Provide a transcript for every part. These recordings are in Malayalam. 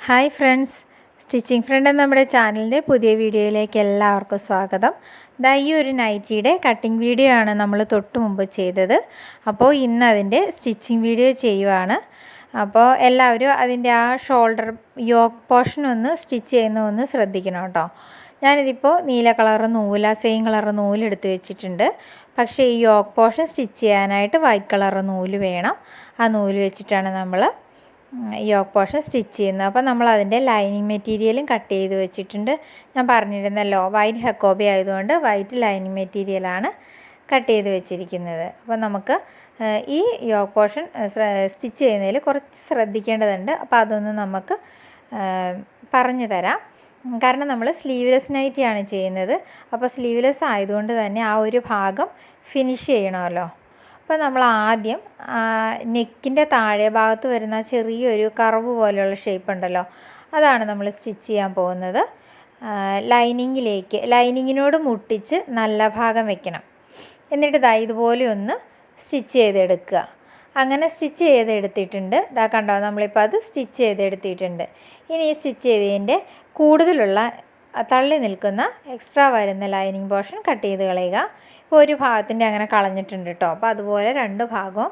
ഹായ് ഫ്രണ്ട്സ്, സ്റ്റിച്ചിങ് ഫ്രണ്ട് എന്ന നമ്മുടെ ചാനലിൻ്റെ പുതിയ വീഡിയോയിലേക്ക് എല്ലാവർക്കും സ്വാഗതം. ഈ ഒരു നൈറ്റിയുടെ കട്ടിംഗ് വീഡിയോ ആണ് നമ്മൾ തൊട്ട് മുമ്പ് ചെയ്തത്. അപ്പോൾ ഇന്ന് അതിൻ്റെ സ്റ്റിച്ചിങ് വീഡിയോ ചെയ്യുവാണ്. അപ്പോൾ എല്ലാവരും അതിൻ്റെ ആ ഷോൾഡർ യോക്ക് പോർഷൻ ഒന്ന് സ്റ്റിച്ച് ചെയ്യുന്നതൊന്ന് ശ്രദ്ധിക്കണം കേട്ടോ. ഞാനിതിപ്പോൾ നീല കളർ നൂല സെയിം കളർ നൂല് എടുത്ത് വെച്ചിട്ടുണ്ട്. പക്ഷേ ഈ യോക്ക് പോർഷൻ സ്റ്റിച്ച് ചെയ്യാനായിട്ട് വൈറ്റ് കളർ നൂല് വേണം. ആ നൂല് വെച്ചിട്ടാണ് നമ്മൾ യോക്ക് പോർഷൻ സ്റ്റിച്ച് ചെയ്യുന്നത്. അപ്പോൾ നമ്മൾ അതിൻ്റെ ലൈനിങ് മെറ്റീരിയലും കട്ട് ചെയ്ത് വെച്ചിട്ടുണ്ട്. ഞാൻ പറഞ്ഞിരുന്നല്ലോ, വൈറ്റ് ഹെക്കോബി ആയതുകൊണ്ട് വൈറ്റ് ലൈനിങ് മെറ്റീരിയലാണ് കട്ട് ചെയ്ത് വെച്ചിരിക്കുന്നത്. അപ്പോൾ നമുക്ക് ഈ യോക്ക് പോർഷൻ സ്റ്റിച്ച് ചെയ്യുന്നതിൽ കുറച്ച് ശ്രദ്ധിക്കേണ്ടതുണ്ട്. അപ്പോൾ അതൊന്ന് നമുക്ക് പറഞ്ഞു തരാം. കാരണം നമ്മൾ സ്ലീവ്ലെസ് നൈറ്റിയാണ് ചെയ്യുന്നത്. അപ്പോൾ സ്ലീവ്ലെസ് ആയതുകൊണ്ട് തന്നെ ആ ഒരു ഭാഗം ഫിനിഷ് ചെയ്യണമല്ലോ. അപ്പോൾ നമ്മൾ ആദ്യം നെക്കിൻ്റെ താഴെ ഭാഗത്ത് വരുന്ന ചെറിയൊരു കർവ് പോലെയുള്ള ഷേപ്പ് ഉണ്ടല്ലോ, അതാണ് നമ്മൾ സ്റ്റിച്ച് ചെയ്യാൻ പോകുന്നത്. ലൈനിങ്ങിനോട് മുട്ടിച്ച് നല്ല ഭാഗം വെക്കണം. എന്നിട്ട് ഇതുപോലെ ഒന്ന് സ്റ്റിച്ച് ചെയ്തെടുക്കുക. അങ്ങനെ സ്റ്റിച്ച് ചെയ്തെടുത്തിട്ടുണ്ട്. കണ്ടോ, നമ്മളിപ്പോൾ അത് സ്റ്റിച്ച് ചെയ്തെടുത്തിട്ടുണ്ട്. ഇനി ഈ സ്റ്റിച്ച് ചെയ്തതിൻ്റെ കൂടുതലുള്ള തള്ളി നിൽക്കുന്ന എക്സ്ട്രാ വരുന്ന ലൈനിങ് പോർഷൻ കട്ട് ചെയ്ത് കളയുക. ഇപ്പോൾ ഒരു ഭാഗത്തിൻ്റെ അങ്ങനെ കളഞ്ഞിട്ടുണ്ട് കേട്ടോ. അപ്പോൾ അതുപോലെ രണ്ട് ഭാഗവും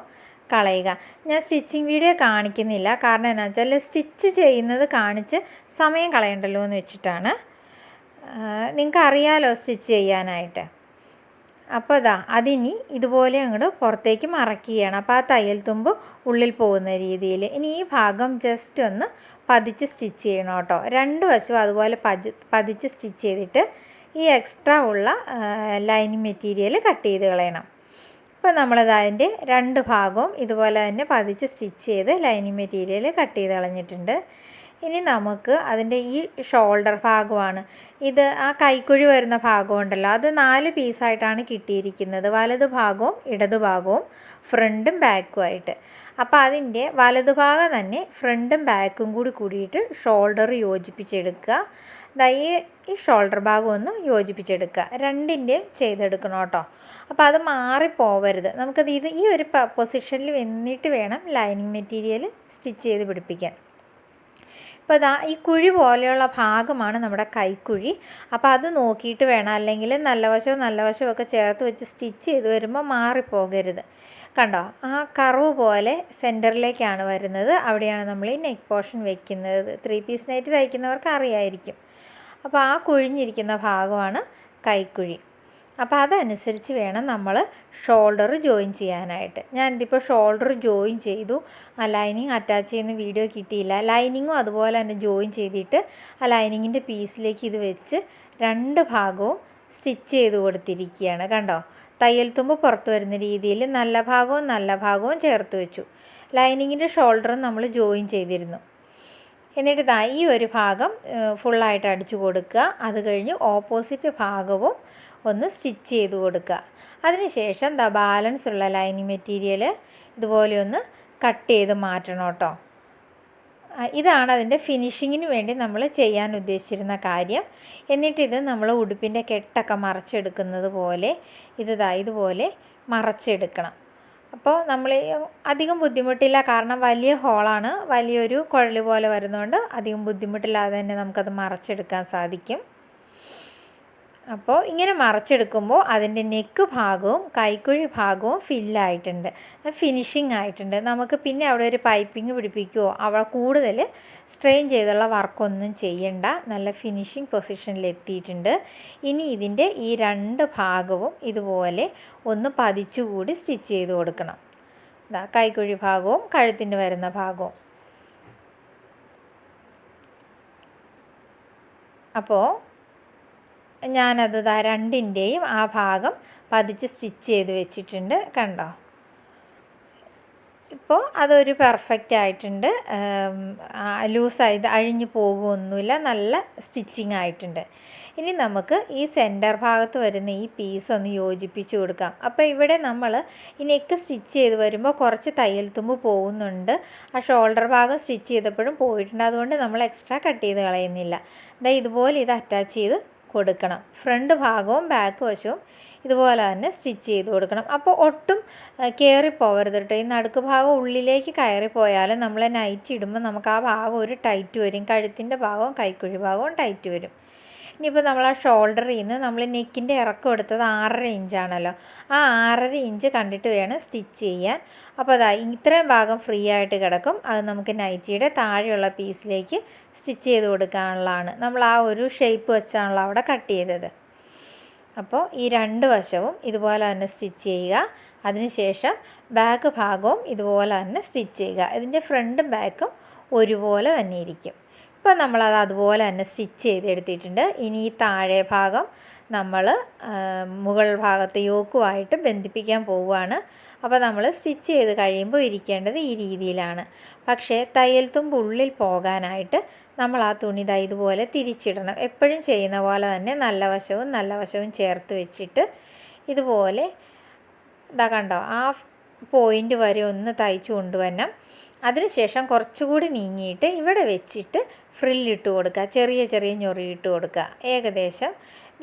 കളയുക. ഞാൻ സ്റ്റിച്ചിങ് വീഡിയോ കാണിക്കുന്നില്ല, കാരണം എന്താ വെച്ചാൽ സ്റ്റിച്ച് ചെയ്യുന്നത് കാണിച്ച് സമയം കളയണ്ടല്ലോ എന്ന് വെച്ചിട്ടാണ്. നിങ്ങൾക്ക് അറിയാലോ സ്റ്റിച്ച് ചെയ്യാനായിട്ട്. അപ്പോൾ അതിനി ഇതുപോലെ അങ്ങോട്ട് പുറത്തേക്ക് മറക്കുകയാണ്. അപ്പോൾ ആ തയ്യൽ തുമ്പ് ഉള്ളിൽ പോകുന്ന രീതിയിൽ. ഇനി ഈ ഭാഗം ജസ്റ്റ് ഒന്ന് പതിച്ച് സ്റ്റിച്ച് ചെയ്യണം കേട്ടോ. രണ്ട് വശവും അതുപോലെ പതിച്ച് സ്റ്റിച്ച് ചെയ്തിട്ട് ഈ എക്സ്ട്രാ ഉള്ള ലൈനിങ് മെറ്റീരിയൽ കട്ട് ചെയ്ത് കളയണം. അപ്പോൾ നമ്മളതിൻ്റെ രണ്ട് ഭാഗവും ഇതുപോലെ തന്നെ പതിച്ച് സ്റ്റിച്ച് ചെയ്ത് ലൈനിങ് മെറ്റീരിയൽ കട്ട് ചെയ്ത് കളഞ്ഞിട്ടുണ്ട്. ഇനി നമുക്ക് അതിൻ്റെ ഈ ഷോൾഡർ ഭാഗമാണ് ഇത്. ആ കൈക്കുഴി വരുന്ന ഭാഗമുണ്ടല്ലോ, അത് 4 പീസായിട്ടാണ് കിട്ടിയിരിക്കുന്നത്. വലതു ഭാഗവും ഇടതു ഭാഗവും ഫ്രണ്ടും ബാക്കുമായിട്ട്. അപ്പോൾ അതിൻ്റെ വലതു ഭാഗം തന്നെ ഫ്രണ്ടും ബാക്കും കൂടിയിട്ട് ഷോൾഡർ യോജിപ്പിച്ചെടുക്കുക. ഈ ഷോൾഡർ ഭാഗം ഒന്ന് യോജിപ്പിച്ചെടുക്കുക. രണ്ടിൻ്റെയും ചെയ്തെടുക്കണം കേട്ടോ. അപ്പോൾ അത് മാറിപ്പോവരുത്. നമുക്കത് ഈ ഒരു പൊസിഷനിൽ വന്നിട്ട് വേണം ലൈനിങ് മെറ്റീരിയൽ സ്റ്റിച്ച് ചെയ്ത് പിടിപ്പിക്കാൻ. ഇപ്പോൾ ഈ കുഴി പോലെയുള്ള ഭാഗമാണ് നമ്മുടെ കൈക്കുഴി. അപ്പോൾ അത് നോക്കിയിട്ട് വേണം, അല്ലെങ്കിൽ നല്ല വശവും ഒക്കെ ചേർത്ത് വെച്ച് സ്റ്റിച്ച് ചെയ്ത് വരുമ്പോൾ മാറിപ്പോകരുത്. കണ്ടോ, ആ കർവ് പോലെ സെൻറ്ററിലേക്കാണ് വരുന്നത്. അവിടെയാണ് നമ്മൾ ഈ നെക്ക് പോർഷൻ വെക്കുന്നത്. 3 പീസ് നൈറ്റ് തയ്ക്കുന്നവർക്ക് അറിയായിരിക്കും. അപ്പോൾ ആ കുഴിഞ്ഞിരിക്കുന്ന ഭാഗമാണ് കൈക്കുഴി. അപ്പോൾ അതനുസരിച്ച് വേണം നമ്മൾ ഷോൾഡർ ജോയിൻ ചെയ്യാനായിട്ട്. ഞാനിതിപ്പോൾ ഷോൾഡർ ജോയിൻ ചെയ്തു. ആ ലൈനിങ് അറ്റാച്ച് ചെയ്യുന്ന വീഡിയോ കിട്ടിയില്ല. ലൈനിങ്ങും അതുപോലെ തന്നെ ജോയിൻ ചെയ്തിട്ട് ആ ലൈനിങ്ങിൻ്റെ പീസിലേക്ക് ഇത് വെച്ച് രണ്ട് ഭാഗവും സ്റ്റിച്ച് ചെയ്ത് കൊടുത്തിരിക്കുകയാണ്. കണ്ടോ, തയ്യൽ തുമ്പ് പുറത്ത് വരുന്ന രീതിയിൽ നല്ല ഭാഗവും ചേർത്ത് വെച്ചു. ലൈനിങ്ങിൻ്റെ ഷോൾഡറും നമ്മൾ ജോയിൻ ചെയ്തിരുന്നു. എന്നിട്ട് ഈ ഒരു ഭാഗം ഫുള്ളായിട്ട് അടിച്ചു കൊടുക്കുക. അത് കഴിഞ്ഞ് ഓപ്പോസിറ്റ് ഭാഗവും ഒന്ന് സ്റ്റിച്ച് ചെയ്ത് കൊടുക്കുക. അതിനുശേഷം ബാലൻസ് ഉള്ള ലൈനിങ് മെറ്റീരിയൽ ഇതുപോലെ ഒന്ന് കട്ട് ചെയ്ത് മാറ്റണം കേട്ടോ. ഇതാണ് അതിൻ്റെ ഫിനിഷിങ്ങിന് വേണ്ടി നമ്മൾ ചെയ്യാൻ ഉദ്ദേശിച്ചിരുന്ന കാര്യം. എന്നിട്ടിത് നമ്മൾ ഉടുപ്പിൻ്റെ കെട്ടൊക്കെ മറച്ചെടുക്കുന്നത് പോലെ ഇതുപോലെ മറച്ചെടുക്കണം. അപ്പോൾ നമ്മൾ അധികം ബുദ്ധിമുട്ടില്ല, കാരണം വലിയ ഹോളാണ്, വലിയൊരു കുഴൽ പോലെ വരുന്നതുകൊണ്ട് അധികം ബുദ്ധിമുട്ടില്ലാതെ തന്നെ നമുക്കത് മറച്ചെടുക്കാൻ സാധിക്കും. അപ്പോൾ ഇങ്ങനെ മറച്ചെടുക്കുമ്പോൾ അതിൻ്റെ നെക്ക് ഭാഗവും കൈക്കുഴി ഭാഗവും ഫില്ലായിട്ടുണ്ട്, ഫിനിഷിംഗ് ആയിട്ടുണ്ട്. നമുക്ക് പിന്നെ അവിടെ ഒരു പൈപ്പിംഗ് പിടിപ്പിക്കുകയോ അവിടെ കൂടുതൽ സ്ട്രെയിൻ ചെയ്തുള്ള വർക്കൊന്നും ചെയ്യണ്ട. നല്ല ഫിനിഷിംഗ് പൊസിഷനിൽ എത്തിയിട്ടുണ്ട്. ഇനി ഇതിൻ്റെ ഈ രണ്ട് ഭാഗവും ഇതുപോലെ ഒന്ന് പതിച്ചുകൂടി സ്റ്റിച്ച് ചെയ്ത് കൊടുക്കണം. കൈക്കുഴി ഭാഗവും കഴുത്തിൻ്റെ വരുന്ന ഭാഗവും. അപ്പോൾ ഞാനത് രണ്ടിൻ്റെയും ആ ഭാഗം പതിച്ച് സ്റ്റിച്ച് ചെയ്ത് വെച്ചിട്ടുണ്ട്. കണ്ടോ, ഇപ്പോൾ അതൊരു പെർഫെക്റ്റ് ആയിട്ടുണ്ട്. ലൂസായി അഴിഞ്ഞു പോകുമൊന്നുമില്ല, നല്ല സ്റ്റിച്ചിങ് ആയിട്ടുണ്ട്. ഇനി നമുക്ക് ഈ സെൻറ്റർ ഭാഗത്ത് വരുന്ന ഈ പീസ് ഒന്ന് യോജിപ്പിച്ച് കൊടുക്കാം. അപ്പോൾ ഇവിടെ നമ്മൾ ഈ നെക്ക് സ്റ്റിച്ച് ചെയ്ത് വരുമ്പോൾ കുറച്ച് തയ്യൽ തുമ്പ് പോകുന്നുണ്ട്. ആ ഷോൾഡർ ഭാഗം സ്റ്റിച്ച് ചെയ്തപ്പോഴും പോയിട്ടുണ്ട്. അതുകൊണ്ട് നമ്മൾ എക്സ്ട്രാ കട്ട് ചെയ്ത് കളയുന്നില്ല. ഇതുപോലെ ഇത് അറ്റാച്ച് ചെയ്ത് കൊടുക്കണം. ഫ്രണ്ട് ഭാഗവും ബാക്ക് വശവും ഇതുപോലെ തന്നെ സ്റ്റിച്ച് ചെയ്ത് കൊടുക്കണം. അപ്പോൾ ഒട്ടും കയറിപ്പോവരുത് കേട്ടോ. ഈ നടുക്ക് ഭാഗം ഉള്ളിലേക്ക് കയറിപ്പോയാലും നമ്മൾ നൈറ്റി ഇടുമ്പോൾ നമുക്ക് ആ ഭാഗം ഒരു ടൈറ്റ് വരും. കഴുത്തിൻ്റെ ഭാഗവും കൈക്കുഴി ഭാഗവും ടൈറ്റ് വരും. ഇനിയിപ്പോൾ നമ്മൾ ആ ഷോൾഡറിൽ നിന്ന് നമ്മൾ നെക്കിൻ്റെ ഇറക്കം എടുത്തത് 6.5 ഇഞ്ചാണല്ലോ. ആ 6.5 ഇഞ്ച് കണ്ടിട്ട് വേണം സ്റ്റിച്ച് ചെയ്യാൻ. അപ്പോൾ അതാ ഇത്രയും ഭാഗം ഫ്രീ ആയിട്ട് കിടക്കും. അത് നമുക്ക് നൈറ്റിയുടെ താഴെയുള്ള പീസിലേക്ക് സ്റ്റിച്ച് ചെയ്ത് കൊടുക്കാനുള്ളതാണ്. നമ്മൾ ആ ഒരു ഷേപ്പ് വെച്ചാണല്ലോ അവിടെ കട്ട് ചെയ്തത്. അപ്പോൾ ഈ 2 വശവും ഇതുപോലെ തന്നെ സ്റ്റിച്ച് ചെയ്യുക. അതിനുശേഷം ബാക്ക് ഭാഗവും ഇതുപോലെ തന്നെ സ്റ്റിച്ച് ചെയ്യുക. ഇതിൻ്റെ ഫ്രണ്ടും ബാക്കും ഒരുപോലെ തന്നെ ഇരിക്കും. ഇപ്പോൾ നമ്മളത് അതുപോലെ തന്നെ സ്റ്റിച്ച് ചെയ്തെടുത്തിട്ടുണ്ട്. ഇനി ഈ താഴെ ഭാഗം നമ്മൾ മുകൾ ഭാഗത്തെ യോക്കുമായിട്ട് ബന്ധിപ്പിക്കാൻ പോവുകയാണ്. അപ്പോൾ നമ്മൾ സ്റ്റിച്ച് ചെയ്ത് കഴിയുമ്പോൾ ഇരിക്കേണ്ടത് ഈ രീതിയിലാണ്. പക്ഷേ തയ്യൽ തുമ്പ് ഉള്ളിൽ പോകാനായിട്ട് നമ്മൾ ആ തുണി ഇതുപോലെ തിരിച്ചിടണം. എപ്പോഴും ചെയ്യുന്ന പോലെ തന്നെ നല്ല വശവും ചേർത്ത് വെച്ചിട്ട് ഇതുപോലെ കണ്ടോ ആ പോയിൻ്റ് വരെ ഒന്ന് തയ്ച്ചു കൊണ്ടുവരണം. അതിനുശേഷം കുറച്ചുകൂടി നീങ്ങിയിട്ട് ഇവിടെ വെച്ചിട്ട് ഫ്രില്ലിട്ട് കൊടുക്കുക. ചെറിയ ഞൊറി ഇട്ട് കൊടുക്കുക. ഏകദേശം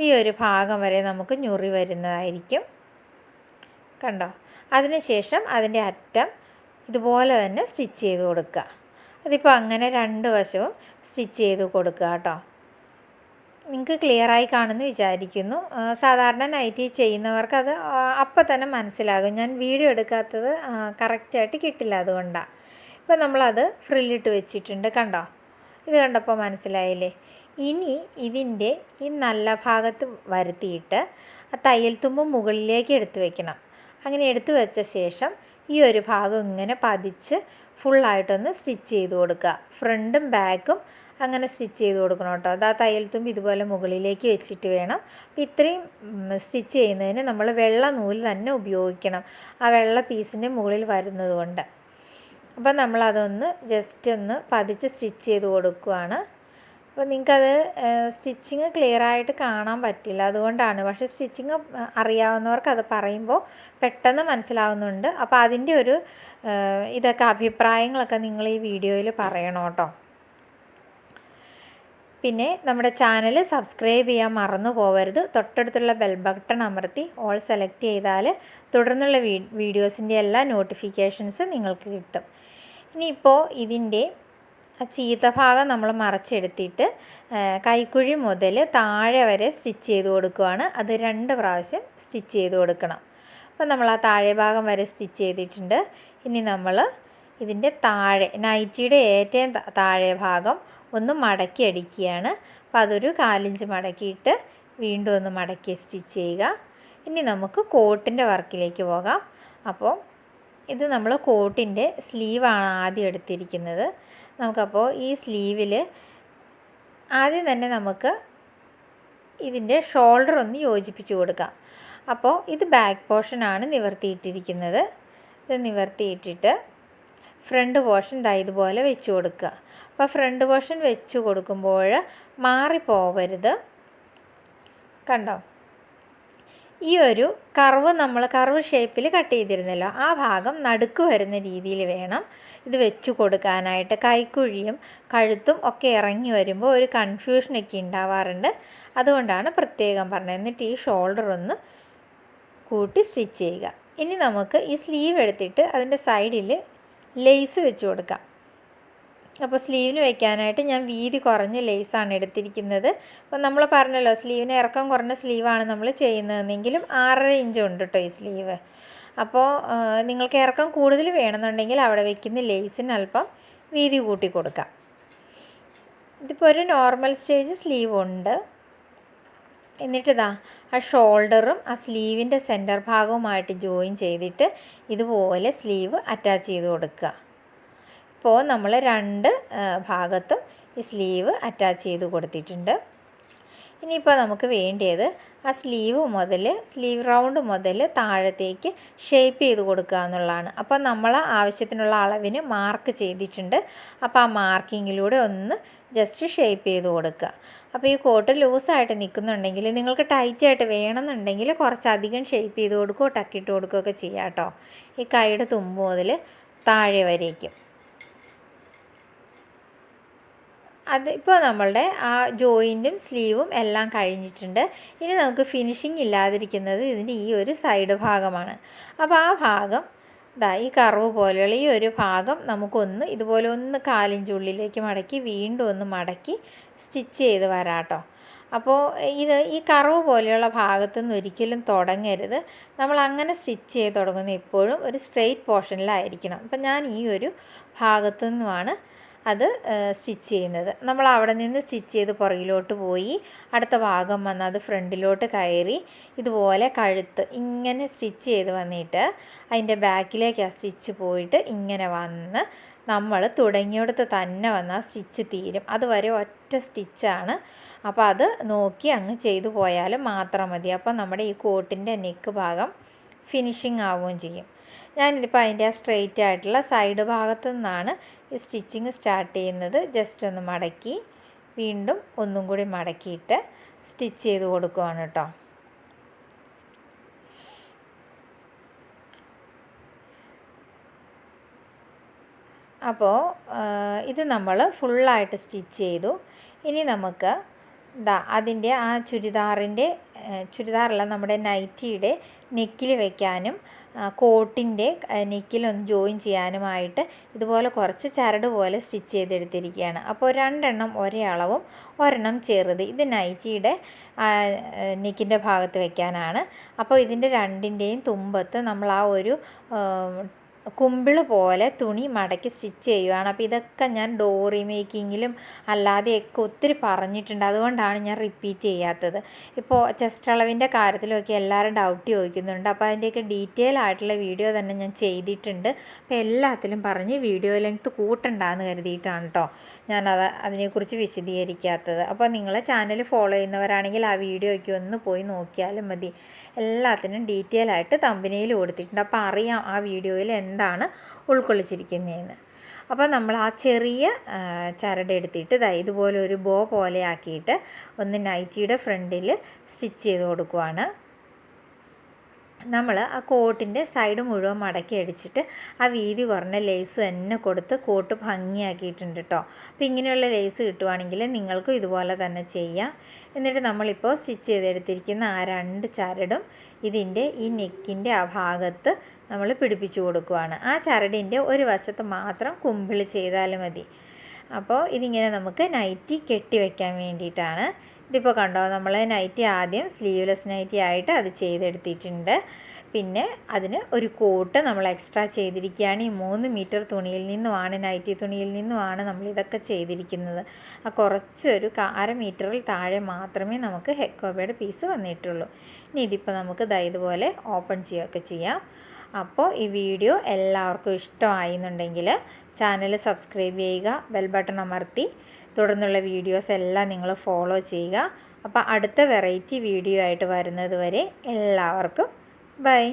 ഈ ഒരു ഭാഗം വരെ നമുക്ക് ഞൊറി വരുന്നതായിരിക്കും. കണ്ടോ? അതിനുശേഷം അതിൻ്റെ അറ്റം ഇതുപോലെ തന്നെ സ്റ്റിച്ച് ചെയ്ത് കൊടുക്കുക. അതിപ്പോൾ അങ്ങനെ 2 വശവും സ്റ്റിച്ച് ചെയ്ത് കൊടുക്കുക കേട്ടോ. നിങ്ങൾക്ക് ക്ലിയറായി കാണുമെന്ന് വിചാരിക്കുന്നു. സാധാരണ നൈറ്റി ചെയ്യുന്നവർക്ക് അത് അപ്പം തന്നെ മനസ്സിലാകും. ഞാൻ വീഡിയോ എടുക്കാത്തത് കറക്റ്റായിട്ട് കിട്ടില്ല, അതുകൊണ്ടാണ്. ഇപ്പോൾ നമ്മളത് ഫ്രില്ലിട്ട് വെച്ചിട്ടുണ്ട്. കണ്ടോ? ഇത് കണ്ടപ്പോൾ മനസ്സിലായില്ലേ? ഇനി ഇതിൻ്റെ ഈ നല്ല ഭാഗത്ത് വരുത്തിയിട്ട് ആ തയ്യൽ തുമ്പ് മുകളിലേക്ക് എടുത്ത് വെക്കണം. അങ്ങനെ എടുത്ത് വെച്ച ശേഷം ഈ ഒരു ഭാഗം ഇങ്ങനെ പതിച്ച് ഫുള്ളായിട്ടൊന്ന് സ്റ്റിച്ച് ചെയ്ത് കൊടുക്കുക. ഫ്രണ്ടും ബാക്കും അങ്ങനെ സ്റ്റിച്ച് ചെയ്ത് കൊടുക്കണം കേട്ടോ. അത് ആ തയ്യൽ തുമ്പ് ഇതുപോലെ മുകളിലേക്ക് വെച്ചിട്ട് വേണം. അപ്പോൾ ഇത്രയും സ്റ്റിച്ച് ചെയ്യുന്നതിന് നമ്മൾ വെള്ള നൂല് തന്നെ ഉപയോഗിക്കണം, ആ വെള്ള പീസിൻ്റെ മുകളിൽ വരുന്നത് കൊണ്ട്. അപ്പോൾ നമ്മളതൊന്ന് ജസ്റ്റ് ഒന്ന് പതിച്ച് സ്റ്റിച്ച് ചെയ്ത് കൊടുക്കുകയാണ്. അപ്പോൾ നിങ്ങൾക്കത് സ്റ്റിച്ചിങ് ക്ലിയറായിട്ട് കാണാൻ പറ്റില്ല, അതുകൊണ്ടാണ്. പക്ഷേ സ്റ്റിച്ചിങ് അറിയാവുന്നവർക്ക് അത് പറയുമ്പോൾ പെട്ടെന്ന് മനസ്സിലാവുന്നുണ്ട്. അപ്പോൾ അതിൻ്റെ ഒരു ഇതൊക്കെ അഭിപ്രായങ്ങളൊക്കെ നിങ്ങൾ ഈ വീഡിയോയിൽ പറയണം കേട്ടോ. പിന്നെ നമ്മുടെ ചാനൽ സബ്സ്ക്രൈബ് ചെയ്യാൻ മറന്നു പോകരുത്. തൊട്ടടുത്തുള്ള ബെൽ ബട്ടൺ അമർത്തി ഓൾ സെലക്ട് ചെയ്താൽ തുടർന്നുള്ള വീഡിയോസിൻ്റെ എല്ലാ നോട്ടിഫിക്കേഷൻസ് നിങ്ങൾക്ക് കിട്ടും. ഇനിയിപ്പോൾ ഇതിൻ്റെ ചീത്ത ഭാഗം നമ്മൾ മറച്ചെടുത്തിട്ട് കൈക്കുഴി മുതൽ താഴെ വരെ സ്റ്റിച്ച് ചെയ്ത് കൊടുക്കുകയാണ്. അത് 2 പ്രാവശ്യം സ്റ്റിച്ച് ചെയ്ത് കൊടുക്കണം. അപ്പോൾ നമ്മൾ ആ താഴെ ഭാഗം വരെ സ്റ്റിച്ച് ചെയ്തിട്ടുണ്ട്. ഇനി നമ്മൾ ഇതിൻ്റെ താഴെ നൈറ്റിയുടെ ഏറ്റവും താഴെ ഭാഗം ഒന്ന് മടക്കി അടിക്കുകയാണ്. അപ്പോൾ അതൊരു 4 ഇഞ്ച് മടക്കിയിട്ട് വീണ്ടും ഒന്ന് മടക്കി സ്റ്റിച്ച് ചെയ്യുക. ഇനി നമുക്ക് കോട്ടിൻ്റെ വർക്കിലേക്ക് പോകാം. അപ്പോൾ ഇത് നമ്മൾ കോട്ടിൻ്റെ സ്ലീവാണ് ആദ്യം എടുത്തിരിക്കുന്നത്. നമുക്കപ്പോൾ ഈ സ്ലീവിൽ ആദ്യം തന്നെ നമുക്ക് ഇതിൻ്റെ ഷോൾഡർ ഒന്ന് യോജിപ്പിച്ച് കൊടുക്കാം. അപ്പോൾ ഇത് ബാക്ക് പോർഷനാണ് നിവർത്തിയിട്ടിരിക്കുന്നത്. ഇത് നിവർത്തിയിട്ടിട്ട് ഫ്രണ്ട് പോർഷൻ ഇതുപോലെ വെച്ച് കൊടുക്കുക. അപ്പോൾ ഫ്രണ്ട് പോർഷൻ വെച്ച് കൊടുക്കുമ്പോൾ മാറിപ്പോവരുത്. കണ്ടോ? ഈ ഒരു കർവ് ഷേപ്പിൽ കട്ട് ചെയ്തിരുന്നല്ലോ, ആ ഭാഗം നടുക്ക് വരുന്ന രീതിയിൽ വേണം ഇത് വെച്ച് കൊടുക്കാനായിട്ട്. കൈക്കുഴിയും കഴുത്തും ഒക്കെ ഇറങ്ങി വരുമ്പോൾ ഒരു കൺഫ്യൂഷനൊക്കെ ഉണ്ടാവാറുണ്ട്, അതുകൊണ്ടാണ് പ്രത്യേകം പറഞ്ഞത്. എന്നിട്ട് ഈ ഷോൾഡർ ഒന്ന് കൂട്ടി സ്റ്റിച്ച് ചെയ്യുക. ഇനി നമുക്ക് ഈ സ്ലീവ് എടുത്തിട്ട് അതിൻ്റെ സൈഡിൽ ലേസ് വെച്ച് കൊടുക്കാം. അപ്പോൾ സ്ലീവിന് വയ്ക്കാനായിട്ട് ഞാൻ വീതി കുറഞ്ഞ ലേസാണ് എടുത്തിരിക്കുന്നത്. അപ്പോൾ നമ്മൾ പറഞ്ഞല്ലോ സ്ലീവിന് ഇറക്കം കുറഞ്ഞ സ്ലീവാണ് നമ്മൾ ചെയ്യുന്നതെന്നെങ്കിലും 6.5 ഇഞ്ച് ഉണ്ട് കേട്ടോ ഈ സ്ലീവ്. അപ്പോൾ നിങ്ങൾക്ക് ഇറക്കം കൂടുതൽ വേണമെന്നുണ്ടെങ്കിൽ അവിടെ വയ്ക്കുന്ന ലേസിന് അല്പം വീതി കൂട്ടി കൊടുക്കാം. ഇതിപ്പോൾ ഒരു നോർമൽ സ്റ്റേജ് സ്ലീവ് ഉണ്ട്. എന്നിട്ട് ആ ഷോൾഡറും ആ സ്ലീവിൻ്റെ സെൻറ്റർ ഭാഗവുമായിട്ട് ജോയിൻ ചെയ്തിട്ട് ഇതുപോലെ സ്ലീവ് അറ്റാച്ച് ചെയ്ത് കൊടുക്കുക. ഇപ്പോൾ നമ്മൾ 2 ഭാഗത്തും ഈ സ്ലീവ് അറ്റാച്ച് ചെയ്ത് കൊടുത്തിട്ടുണ്ട്. ഇനിയിപ്പോൾ നമുക്ക് വേണ്ടിയത് ആ സ്ലീവ് റൗണ്ട് മുതൽ താഴത്തേക്ക് ഷേപ്പ് ചെയ്ത് കൊടുക്കുക എന്നുള്ളതാണ്. അപ്പോൾ നമ്മൾ ആവശ്യത്തിനുള്ള അളവിന് മാർക്ക് ചെയ്തിട്ടുണ്ട്. അപ്പോൾ ആ മാർക്കിങ്ങിലൂടെ ഒന്ന് ജസ്റ്റ് ഷേപ്പ് ചെയ്ത് കൊടുക്കുക. അപ്പോൾ ഈ കോട്ട് ലൂസായിട്ട് നിൽക്കുന്നുണ്ടെങ്കിൽ നിങ്ങൾക്ക് ടൈറ്റായിട്ട് വേണമെന്നുണ്ടെങ്കിൽ കുറച്ചധികം ഷേപ്പ് ചെയ്ത് കൊടുക്കുകയോ ടക്കിയിട്ട് കൊടുക്കുകയൊക്കെ ചെയ്യാം കേട്ടോ. ഈ കൈയുടെ തുമ്പ് മുതൽ താഴെ വരേക്കും. ഇപ്പോൾ നമ്മളുടെ ആ ജോയിൻറ്റും സ്ലീവും എല്ലാം കഴിഞ്ഞിട്ടുണ്ട്. ഇനി നമുക്ക് ഫിനിഷിങ് ഇല്ലാതിരിക്കുന്നത് ഇതിൻ്റെ ഈ ഒരു സൈഡ് ഭാഗമാണ്. അപ്പോൾ ആ ഭാഗം ഈ കർവ് പോലെയുള്ള ഈ ഒരു ഭാഗം നമുക്കൊന്ന് ഇതുപോലെ ഒന്ന് കാലിഞ്ച് ഉള്ളിലേക്ക് മടക്കി വീണ്ടും ഒന്ന് മടക്കി സ്റ്റിച്ച് ചെയ്ത് വരാം കേട്ടോ. അപ്പോൾ ഈ കർവ് പോലെയുള്ള ഭാഗത്തു നിന്ന് ഒരിക്കലും തുടങ്ങരുത്. നമ്മൾ അങ്ങനെ സ്റ്റിച്ച് ചെയ്ത് തുടങ്ങുന്ന എപ്പോഴും ഒരു സ്ട്രെയിറ്റ് പോർഷനിലായിരിക്കണം. അപ്പം ഞാൻ ഈ ഒരു ഭാഗത്തു നിന്നുമാണ് അത് സ്റ്റിച്ച് ചെയ്യുന്നത്. നമ്മൾ അവിടെ നിന്ന് സ്റ്റിച്ച് ചെയ്ത് പുറകിലോട്ട് പോയി അടുത്ത ഭാഗം വന്ന് അത് ഫ്രണ്ടിലോട്ട് കയറി ഇതുപോലെ കഴുത്ത് ഇങ്ങനെ സ്റ്റിച്ച് ചെയ്ത് വന്നിട്ട് അതിൻ്റെ ബാക്കിലേക്ക് ആ സ്റ്റിച്ച് പോയിട്ട് ഇങ്ങനെ വന്ന് നമ്മൾ തുടങ്ങിയിടത്ത് തന്നെ വന്ന് ആ സ്റ്റിച്ച് തീരും. അതുവരെ ഒറ്റ സ്റ്റിച്ചാണ്. അപ്പോൾ അത് നോക്കി അങ്ങ് ചെയ്തു പോയാൽ മാത്രം മതി. അപ്പോൾ നമ്മുടെ ഈ കോട്ടിൻ്റെ നെക്ക് ഭാഗം ഫിനിഷിങ് ആവുകയും ചെയ്യും. ഞാനിതിപ്പോൾ അതിൻ്റെ ആ സ്ട്രെയിറ്റ് ആയിട്ടുള്ള സൈഡ് ഭാഗത്തു നിന്നാണ് ഈ സ്റ്റിച്ചിങ് സ്റ്റാർട്ട് ചെയ്യുന്നത്. ജസ്റ്റ് ഒന്ന് മടക്കി വീണ്ടും ഒന്നും കൂടി മടക്കിയിട്ട് സ്റ്റിച്ച് ചെയ്ത് കൊടുക്കുകയാണ് കേട്ടോ. അപ്പോൾ ഇത് നമ്മൾ ഫുള്ളായിട്ട് സ്റ്റിച്ച് ചെയ്തു. ഇനി നമുക്ക് അതിൻ്റെ ആ ചുരിദാറല്ല നമ്മുടെ നൈറ്റിയുടെ നെക്കിൽ വയ്ക്കാനും കോട്ടിൻ്റെ നെക്കിലൊന്ന് ജോയിൻ ചെയ്യാനുമായിട്ട് ഇതുപോലെ കുറച്ച് ചരട് പോലെ സ്റ്റിച്ച് ചെയ്തെടുത്തിരിക്കുകയാണ്. അപ്പോൾ 2 എണ്ണം ഒരേ അളവും 1 എണ്ണം ചെറുത്. ഇത് നൈറ്റിയുടെ നെക്കിൻ്റെ ഭാഗത്ത് വയ്ക്കാനാണ്. അപ്പോൾ ഇതിൻ്റെ 2ൻ്റെയും തുമ്പത്ത് നമ്മൾ ആ ഒരു കുമ്പിൾ പോലെ തുണി മടക്കി സ്റ്റിച്ച് ചെയ്യുകയാണ്. അപ്പോൾ ഇതൊക്കെ ഞാൻ ഡോറി മേക്കിങ്ങിലും അല്ലാതെയൊക്കെ ഒത്തിരി പറഞ്ഞിട്ടുണ്ട്. അതുകൊണ്ടാണ് ഞാൻ റിപ്പീറ്റ് ചെയ്യാത്തത്. ഇപ്പോൾ ചെസ്റ്റ് അളവിൻ്റെ കാര്യത്തിലൊക്കെ എല്ലാവരും ഡൗട്ട് ചോദിക്കുന്നുണ്ട്. അപ്പോൾ അതിൻ്റെയൊക്കെ ഡീറ്റെയിൽ ആയിട്ടുള്ള വീഡിയോ തന്നെ ഞാൻ ചെയ്തിട്ടുണ്ട്. അപ്പോൾ എല്ലാത്തിലും പറഞ്ഞ് വീഡിയോ ലെങ്ത്ത് കൂട്ടണ്ടെന്ന് കരുതിയിട്ടാണ് കേട്ടോ അതിനെക്കുറിച്ച് വിശദീകരിക്കാത്തത്. അപ്പോൾ നിങ്ങൾ ചാനൽ ഫോളോ ചെയ്യുന്നവരാണെങ്കിൽ ആ വീഡിയോയ്ക്ക് ഒന്ന് പോയി നോക്കിയാലും മതി. എല്ലാത്തിനും ഡീറ്റെയിൽ ആയിട്ട് തമ്പനയിൽ കൊടുത്തിട്ടുണ്ട്. അപ്പോൾ അറിയാം ആ വീഡിയോയിൽ എന്താണ് ഉൾക്കൊള്ളിച്ചിരിക്കുന്നതെന്ന്. അപ്പോൾ നമ്മൾ ആ ചെറിയ ചരട് എടുത്തിട്ട് ഇതുപോലെ ഒരു ബോ പോലെ ആക്കിയിട്ട് ഒന്ന് നൈറ്റിയുടെ ഫ്രണ്ടിൽ സ്റ്റിച്ച് ചെയ്ത് കൊടുക്കുവാണ്. നമ്മൾ ആ കോട്ടിൻ്റെ സൈഡ് മുഴുവൻ മടക്കി അടിച്ചിട്ട് ആ വീതി കുറഞ്ഞ ലേസ് തന്നെ കൊടുത്ത് കോട്ട് ഭംഗിയാക്കിയിട്ടുണ്ട് കേട്ടോ. അപ്പോൾ ഇങ്ങനെയുള്ള ലേസ് കിട്ടുവാണെങ്കിൽ നിങ്ങൾക്കും ഇതുപോലെ തന്നെ ചെയ്യാം. എന്നിട്ട് നമ്മളിപ്പോൾ സ്റ്റിച്ച് ചെയ്തെടുത്തിരിക്കുന്ന ആ 2 ചരടും ഇതിൻ്റെ ഈ നെക്കിൻ്റെ ആ ഭാഗത്ത് നമ്മൾ പിടിപ്പിച്ചു കൊടുക്കുവാണ്. ആ ചരടിൻ്റെ ഒരു വശത്ത് മാത്രം കുമ്പിൾ ചെയ്താൽ മതി. അപ്പോൾ ഇതിങ്ങനെ നമുക്ക് നൈറ്റി കെട്ടി വയ്ക്കാൻ വേണ്ടിയിട്ടാണ്. ഇതിപ്പോൾ കണ്ടോ നമ്മൾ നൈറ്റി ആദ്യം സ്ലീവ്ലെസ് നൈറ്റി ആയിട്ട് അത് ചെയ്തെടുത്തിട്ടുണ്ട്. പിന്നെ അതിന് ഒരു കോട്ട് നമ്മൾ എക്സ്ട്രാ ചെയ്തിരിക്കുകയാണ്. ഈ 3 മീറ്റർ തുണിയിൽ നിന്നുമാണ് നൈറ്റി തുണിയിൽ നിന്നുമാണ് നമ്മളിതൊക്കെ ചെയ്തിരിക്കുന്നത്. ആ കുറച്ചൊരു 1/2 മീറ്ററിൽ താഴെ മാത്രമേ നമുക്ക് ഹെക്കോബയുടെ പീസ് വന്നിട്ടുള്ളൂ. ഇനി ഇതിപ്പോൾ നമുക്ക് ഇതുപോലെ ഓപ്പൺ ചെയ്യുകയൊക്കെ ചെയ്യാം. അപ്പോൾ ഈ വീഡിയോ എല്ലാവർക്കും ഇഷ്ടമായി എന്നുണ്ടെങ്കിൽ ചാനൽ സബ്സ്ക്രൈബ് ചെയ്യുക, ബെൽ ബട്ടൺ അമർത്തി തുടർന്നുള്ള വീഡിയോസ് എല്ലാം നിങ്ങൾ ഫോളോ ചെയ്യുക. അപ്പോൾ അടുത്ത വെറൈറ്റി വീഡിയോ ആയിട്ട് വരുന്നത് വരെ എല്ലാവർക്കും ബൈ.